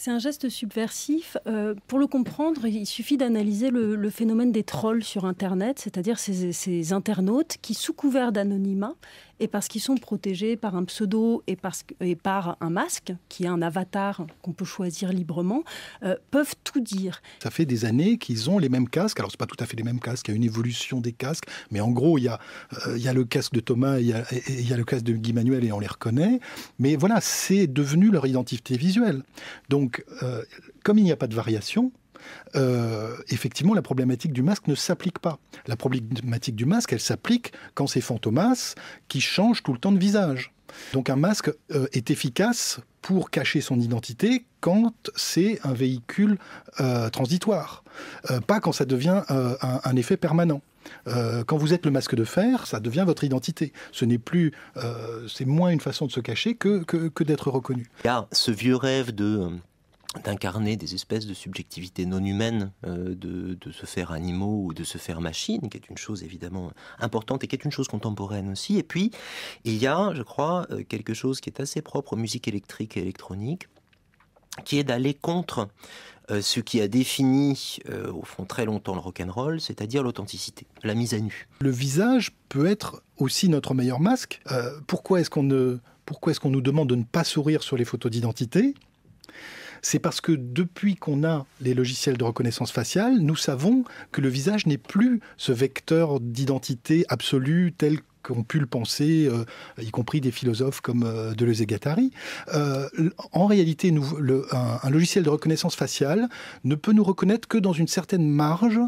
C'est un geste subversif. Pour le comprendre, il suffit d'analyser le phénomène des trolls sur Internet, c'est-à-dire ces internautes qui, sous couvert d'anonymat, et parce qu'ils sont protégés par un pseudo et par un masque, qui est un avatar qu'on peut choisir librement, peuvent tout dire. Ça fait des années qu'ils ont les mêmes casques. Alors, ce n'est pas tout à fait les mêmes casques, il y a une évolution des casques, mais en gros, il y a le casque de Thomas, il y a le casque de Guy Manuel, et on les reconnaît. Mais voilà, c'est devenu leur identité visuelle. Donc, comme il n'y a pas de variation, effectivement, la problématique du masque ne s'applique pas. La problématique du masque, elle s'applique quand c'est Fantomas qui change tout le temps de visage. Donc un masque est efficace pour cacher son identité quand c'est un véhicule transitoire, pas quand ça devient un effet permanent. Quand vous êtes le masque de fer, ça devient votre identité. Ce n'est plus, c'est moins une façon de se cacher que d'être reconnu. Il y a ce vieux rêve d'incarner des espèces de subjectivités non humaines, de se faire animaux ou de se faire machines, qui est une chose évidemment importante et qui est une chose contemporaine aussi. Et puis, il y a, je crois, quelque chose qui est assez propre aux musiques électriques et électroniques, qui est d'aller contre ce qui a défini, au fond, très longtemps le rock'n'roll, c'est-à-dire l'authenticité, la mise à nu. Le visage peut être aussi notre meilleur masque. Pourquoi est-ce qu'on nous demande de ne pas sourire sur les photos d'identité ? C'est parce que depuis qu'on a les logiciels de reconnaissance faciale, nous savons que le visage n'est plus ce vecteur d'identité absolue tel qu'ont pu le penser, y compris des philosophes comme Deleuze et Guattari. En réalité, un logiciel de reconnaissance faciale ne peut nous reconnaître que dans une certaine marge,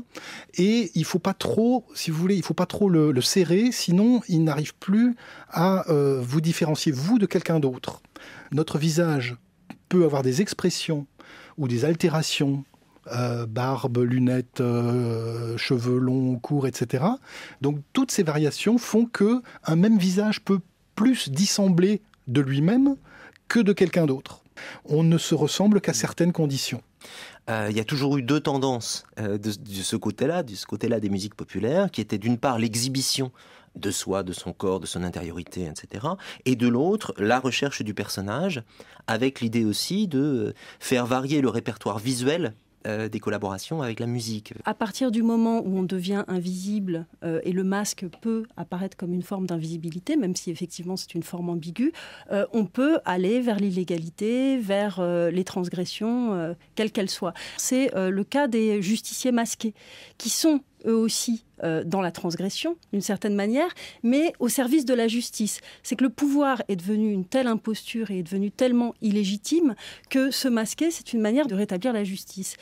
et il ne faut pas trop, si vous voulez, il faut pas trop le serrer, sinon il n'arrive plus à vous différencier, vous, de quelqu'un d'autre. Notre visage peut avoir des expressions ou des altérations, barbe, lunettes, cheveux longs, courts, etc. Donc toutes ces variations font qu'un même visage peut plus dissembler de lui-même que de quelqu'un d'autre. On ne se ressemble qu'à certaines conditions. Il y a toujours eu deux tendances de ce côté-là des musiques populaires, qui étaient d'une part l'exhibition de soi, de son corps, de son intériorité, etc. Et de l'autre, la recherche du personnage, avec l'idée aussi de faire varier le répertoire visuel des collaborations avec la musique. À partir du moment où on devient invisible, et le masque peut apparaître comme une forme d'invisibilité, même si effectivement c'est une forme ambiguë, on peut aller vers l'illégalité, vers les transgressions, quelles qu'elles soient. C'est le cas des justiciers masqués, qui sont eux aussi dans la transgression, d'une certaine manière, mais au service de la justice. C'est que le pouvoir est devenu une telle imposture et est devenu tellement illégitime que se masquer, c'est une manière de rétablir la justice.